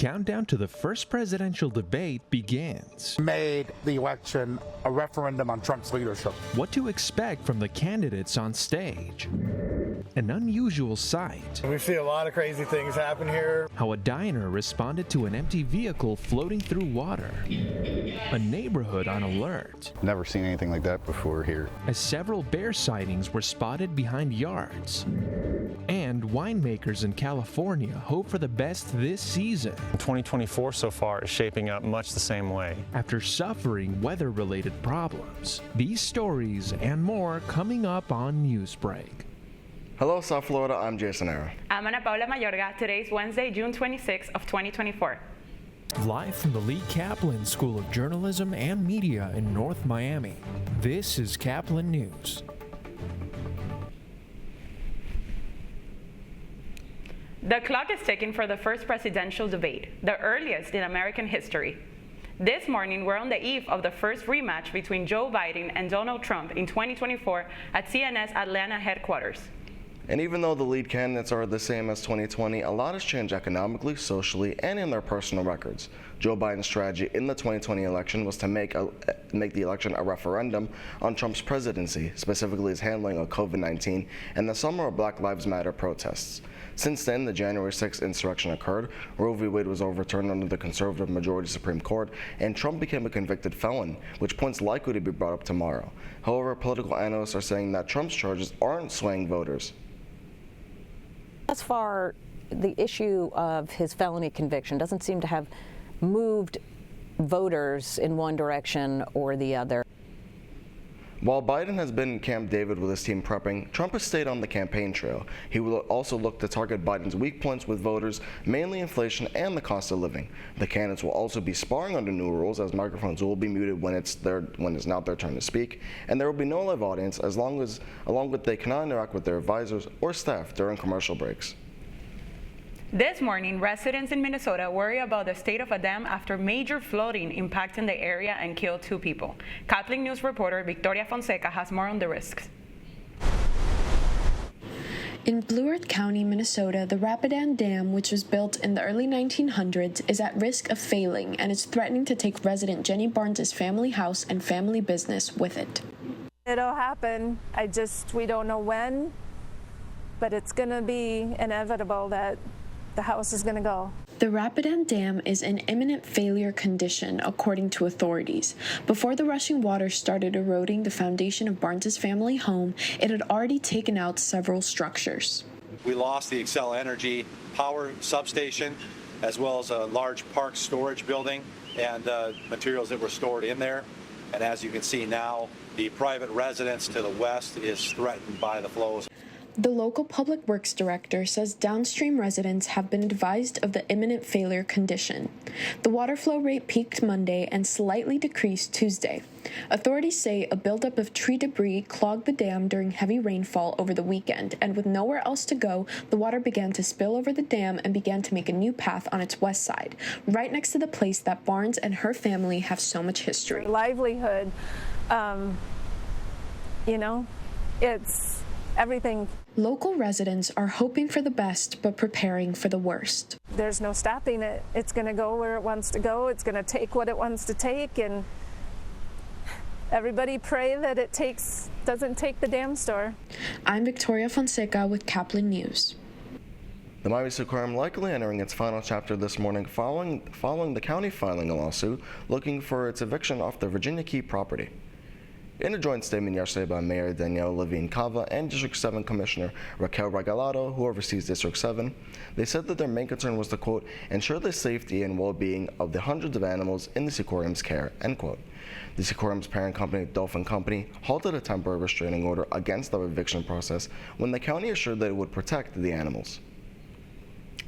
countdown to the first presidential debate begins. Made the election a referendum on Trump's leadership. What to expect from the candidates on stage. An unusual sight. We see a lot of crazy things happen here. How a diner responded to an empty vehicle floating through water. A neighborhood on alert. Never seen anything like that before here. As several bear sightings were spotted behind yards. And winemakers in California hope for the best this season. 2024 so far is shaping up much the same way. After suffering weather-related problems. These stories and more coming up on Newsbreak. Hello, South Florida. I'm Jason Era. I'm Ana Paula Mayorga. Today's Wednesday, June 26th of 2024. Live from the Lee Kaplan School of Journalism and Media in North Miami, this is Caplin News. The clock is ticking for the first presidential debate, the earliest in American history. This morning, we're on the eve of the first rematch between Joe Biden and Donald Trump in 2024 at CNS Atlanta headquarters. And even though the lead candidates are the same as 2020, a lot has changed economically, socially, and in their personal records. Joe Biden's strategy in the 2020 election was to make the election a referendum on Trump's presidency, specifically his handling of COVID-19 and the summer of Black Lives Matter protests. Since then, the January 6th insurrection occurred, Roe v. Wade was overturned under the conservative majority Supreme Court, and Trump became a convicted felon, which point's likely to be brought up tomorrow. However, political analysts are saying that Trump's charges aren't swaying voters. As far the issue of his felony conviction doesn't seem to have moved voters in one direction or the other. While Biden has been in Camp David with his team prepping, Trump has stayed on the campaign trail. He will also look to target Biden's weak points with voters, mainly inflation and the cost of living. The candidates will also be sparring under new rules, as microphones will be muted when it's not their turn to speak, and there will be no live audience along with they cannot interact with their advisors or staff during commercial breaks. This morning, residents in Minnesota worry about the state of a dam after major flooding impacting the area and killed 2 people. Caplin News reporter Victoria Fonseca has more on the risks. In Blue Earth County, Minnesota, the Rapidan Dam, which was built in the early 1900s, is at risk of failing and is threatening to take resident Jenny Barnes' family house and family business with it. It'll happen. We don't know when, but it's going to be inevitable that the house is going to go. The Rapidan Dam is in imminent failure condition, according to authorities. Before the rushing water started eroding the foundation of Barnes' family home, it had already taken out several structures. We lost the Xcel Energy power substation, as well as a large park storage building and materials that were stored in there. And as you can see now, the private residence to the west is threatened by the flows. The local public works director says downstream residents have been advised of the imminent failure condition. The water flow rate peaked Monday and slightly decreased Tuesday. Authorities say a buildup of tree debris clogged the dam during heavy rainfall over the weekend, and with nowhere else to go, the water began to spill over the dam and began to make a new path on its west side, right next to the place that Barnes and her family have so much history. Livelihood, it's everything. Local residents are hoping for the best but preparing for the worst. There's no stopping it. It's going to go where it wants to go. It's going to take what it wants to take, and everybody pray that it doesn't take the dam store. I'm Victoria Fonseca with Caplin News. The Miami Aquarium likely entering its final chapter this morning following the county filing a lawsuit looking for its eviction off the Virginia Key property. In a joint statement yesterday by Mayor Danielle Levine Cava and District 7 Commissioner Raquel Regalado, who oversees District 7, they said that their main concern was to, quote, ensure the safety and well-being of the hundreds of animals in the aquarium's care, end quote. The aquarium's parent company, Dolphin Company, halted a temporary restraining order against the eviction process when the county assured that it would protect the animals.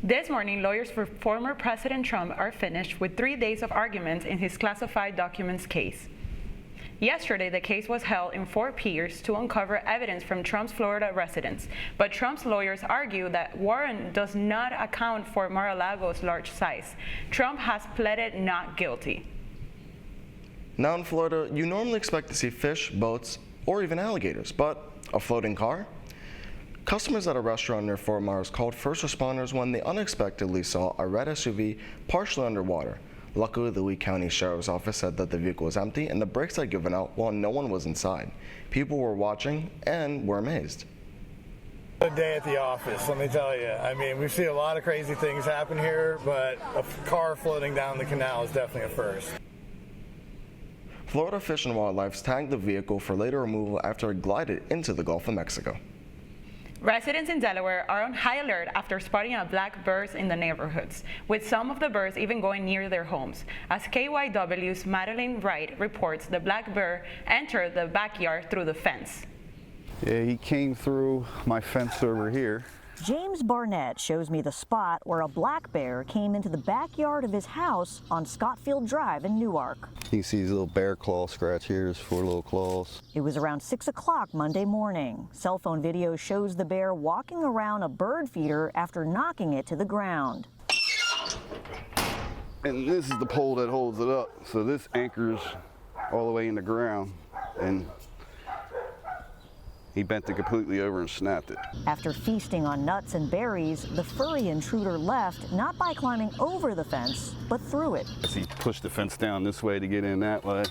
This morning, lawyers for former President Trump are finished with 3 days of arguments in his classified documents case. Yesterday, the case was held in Fort Pierce to uncover evidence from Trump's Florida residence, but Trump's lawyers argue that warrant does not account for Mar-a-Lago's large size. Trump has pleaded not guilty. Now in Florida, you normally expect to see fish, boats, or even alligators, but a floating car? Customers at a restaurant near Fort Myers called first responders when they unexpectedly saw a red SUV partially underwater. Luckily, the Lee County Sheriff's Office said that the vehicle was empty and the brakes had given out while no one was inside. People were watching and were amazed. A day at the office, let me tell you. I mean, we see a lot of crazy things happen here, but a car floating down the canal is definitely a first. Florida Fish and Wildlife tagged the vehicle for later removal after it glided into the Gulf of Mexico. Residents in Delaware are on high alert after spotting a black bird in the neighborhoods, with some of the birds even going near their homes. As KYW's Madeline Wright reports, the black bird entered the backyard through the fence. Yeah, he came through my fence over here. James Barnett shows me the spot where a black bear came into the backyard of his house on Scottfield Drive in Newark. You can see his little bear claw scratch here, his 4 little claws. It was around 6 o'clock Monday morning. Cell phone video shows the bear walking around a bird feeder after knocking it to the ground. And this is the pole that holds it up. So this anchors all the way in the ground, and he bent it completely over and snapped it. After feasting on nuts and berries, the furry intruder left, not by climbing over the fence, but through it. He pushed the fence down this way to get in that way,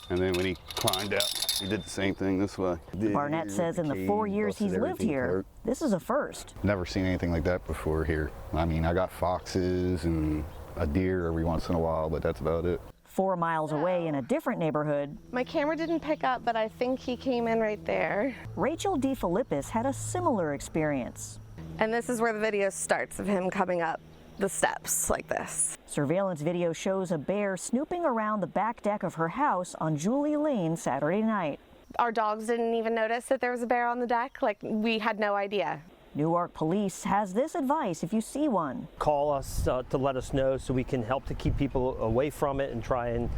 and then when he climbed out, he did the same thing this way. Barnett says in the 4 years he's lived here, this is a first. Never seen anything like that before here. I mean, I got foxes and a deer every once in a while, but that's about it. 4 miles away in a different neighborhood, My camera didn't pick up, but I think he came in right there. Rachel DeFilippis had a similar experience. And this is where the video starts of him coming up the steps like this. Surveillance video shows a bear snooping around the back deck of her house on Julie Lane Saturday night. Our dogs didn't even notice that there was a bear on the deck. Like, we had no idea. Newark Police has this advice if you see one. Call us to let us know so we can help to keep people away from it and try and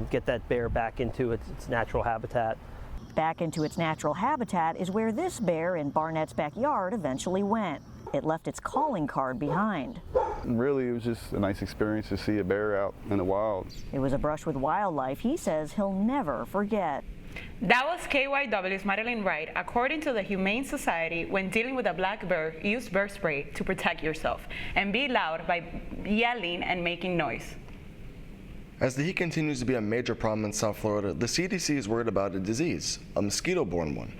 get that bear back into its natural habitat. Back into its natural habitat is where this bear in Barnett's backyard eventually went. It left its calling card behind. Really, it was just a nice experience to see a bear out in the wild. It was a brush with wildlife he says he'll never forget. That was KYW's Madeline Wright. According to the Humane Society, when dealing with a black bear, use bear spray to protect yourself and be loud by yelling and making noise. As the heat continues to be a major problem in South Florida, the CDC is worried about a disease, a mosquito-borne one.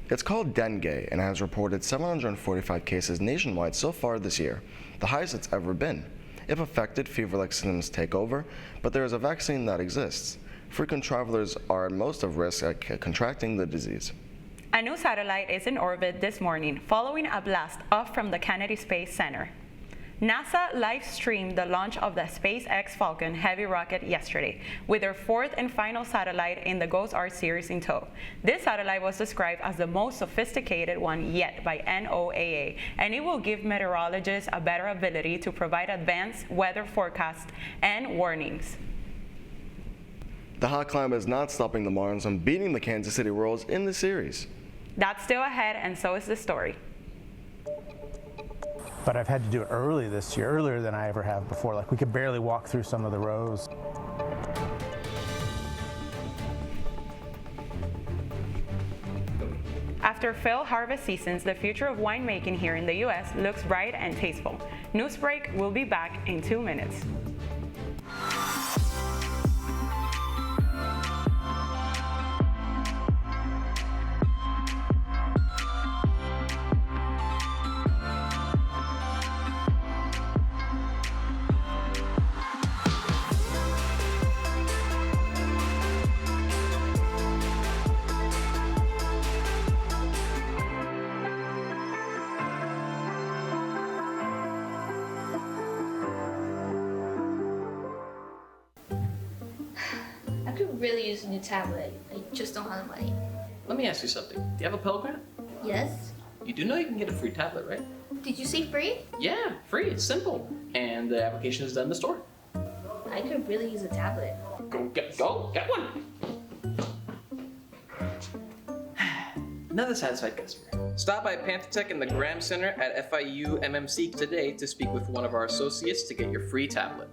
It's called dengue and has reported 745 cases nationwide so far this year, the highest it's ever been. If affected, fever-like symptoms take over, but there is a vaccine that exists. Frequent travelers are at most of risk at contracting the disease. A new satellite is in orbit this morning following a blast off from the Kennedy Space Center. NASA live-streamed the launch of the SpaceX Falcon Heavy rocket yesterday, with their 4th and final satellite in the GOES-R series in tow. This satellite was described as the most sophisticated one yet by NOAA, and it will give meteorologists a better ability to provide advanced weather forecasts and warnings. The hot climate is not stopping the Marlins from beating the Kansas City Royals in the series. That's still ahead, and so is the story. But I've had to do it early this year, earlier than I ever have before. Like, we could barely walk through some of the rows. After failed harvest seasons, the future of winemaking here in the U.S. looks bright and tasteful. Newsbreak will be back in 2 minutes. I could really use a new tablet. I just don't have the money. Let me ask you something. Do you have a Pell Grant? Yes? You do know you can get a free tablet, right? Did you say free? Yeah, free. It's simple. And the application is done in the store. I could really use a tablet. Go get one. Another satisfied customer. Stop by Panther in the Graham Center at FIU MMC today to speak with one of our associates to get your free tablet.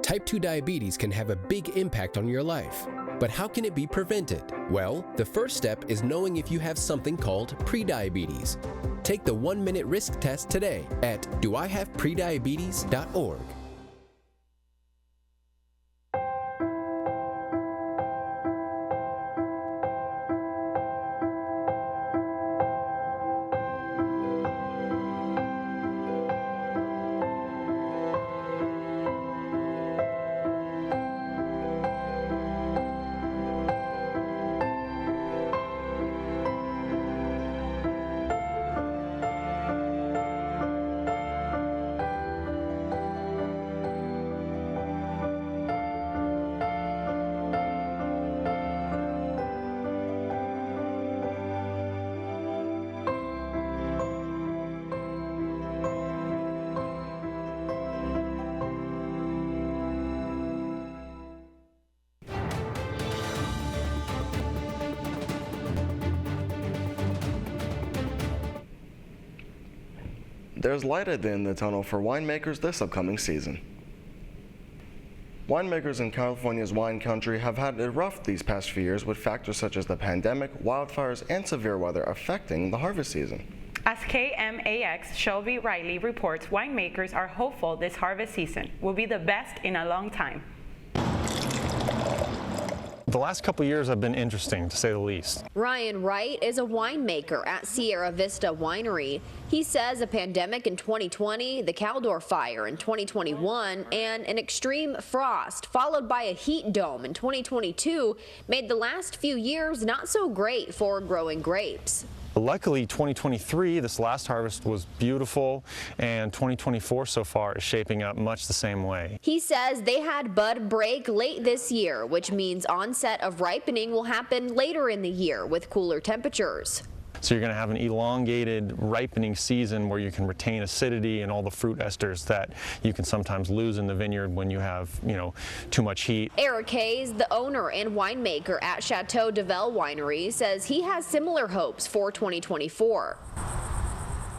Type 2 diabetes can have a big impact on your life. But how can it be prevented? Well, the first step is knowing if you have something called prediabetes. Take the 1-minute risk test today at doihaveprediabetes.org. There's light at the end of the tunnel for winemakers this upcoming season. Winemakers in California's wine country have had it rough these past few years with factors such as the pandemic, wildfires, and severe weather affecting the harvest season. As KMAX Shelby Riley reports, winemakers are hopeful this harvest season will be the best in a long time. The last couple years have been interesting, to say the least. Ryan Wright is a winemaker at Sierra Vista Winery. He says a pandemic in 2020, the Caldor fire in 2021, and an extreme frost followed by a heat dome in 2022 made the last few years not so great for growing grapes. Luckily, 2023, this last harvest was beautiful, and 2024 so far is shaping up much the same way. He says they had bud break late this year, which means onset of ripening will happen later in the year with cooler temperatures. So you're going to have an elongated ripening season where you can retain acidity and all the fruit esters that you can sometimes lose in the vineyard when you have, too much heat. Eric Hayes, the owner and winemaker at Chateau de Velle Winery, says he has similar hopes for 2024.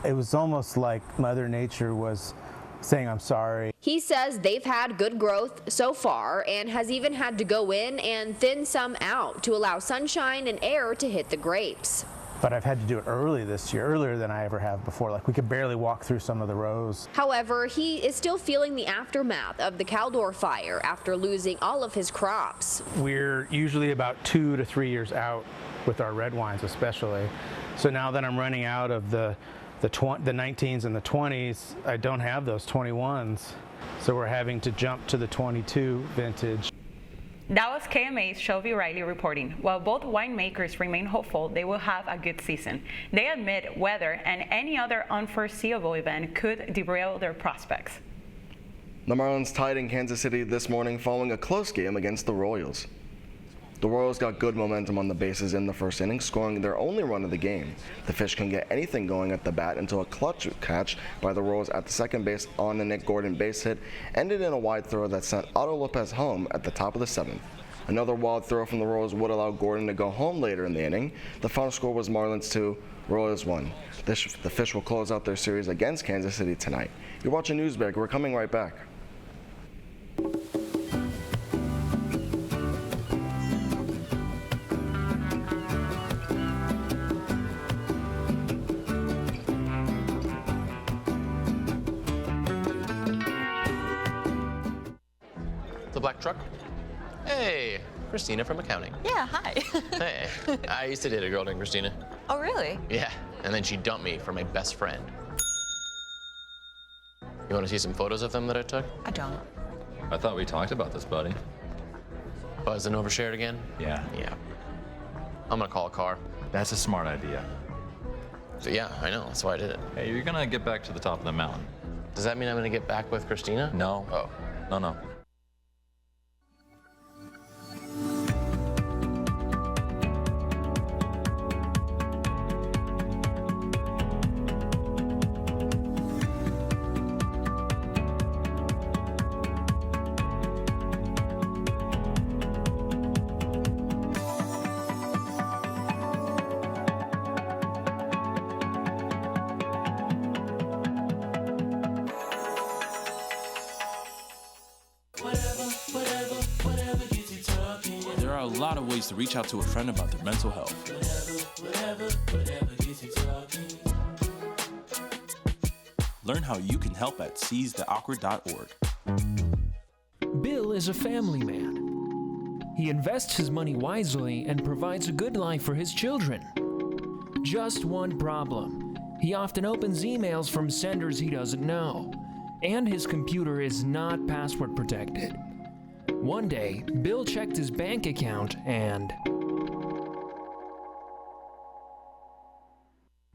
It was almost like Mother Nature was saying, I'm sorry. He says they've had good growth so far and has even had to go in and thin some out to allow sunshine and air to hit the grapes. But I've had to do it early this year, earlier than I ever have before. Like, we could barely walk through some of the rows. However, he is still feeling the aftermath of the Caldor fire after losing all of his crops. We're usually about 2 to 3 years out with our red wines especially. So now that I'm running out of the 19s and the 20s, I don't have those 21s. So we're having to jump to the 22 vintage. That was KMA's Shelby Riley reporting. While both winemakers remain hopeful they will have a good season, they admit weather and any other unforeseeable event could derail their prospects. The Marlins tied in Kansas City this morning following a close game against the Royals. The Royals got good momentum on the bases in the first inning, scoring their only run of the game. The Fish couldn't get anything going at the bat until a clutch catch by the Royals at the second base on the Nick Gordon base hit ended in a wide throw that sent Otto Lopez home at the top of the 7th. Another wild throw from the Royals would allow Gordon to go home later in the inning. The final score was Marlins 2, Royals 1. The Fish will close out their series against Kansas City tonight. You're watching Newsbreak. We're coming right back. The black truck? Hey, Christina from accounting. Yeah, hi. Hey, I used to date a girl named Christina. Oh, really? Yeah, and then she dumped me for my best friend. You want to see some photos of them that I took? I don't. I thought we talked about this, buddy. Buzzed and overshared again? Yeah. Yeah. I'm gonna call a car. That's a smart idea. So yeah, I know, that's why I did it. Hey, you're gonna get back to the top of the mountain. Does that mean I'm gonna get back with Christina? No. Oh. No. lot of ways to reach out to a friend about their mental health. Learn how you can help at seizetheawkward.org. Bill is a family man. He invests his money wisely and provides a good life for his children. Just one problem. He often opens emails from senders he doesn't know, and his computer is not password protected. One day, Bill checked his bank account and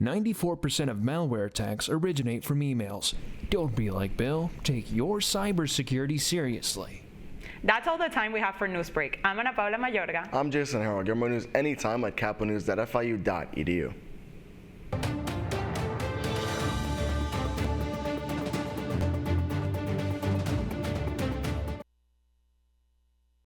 94% of malware attacks originate from emails. Don't be like Bill. Take your cybersecurity seriously. That's all the time we have for Newsbreak. I'm Ana Paula Mayorga. I'm Jason Harold. Get more news anytime at caplinnews.fiu.edu.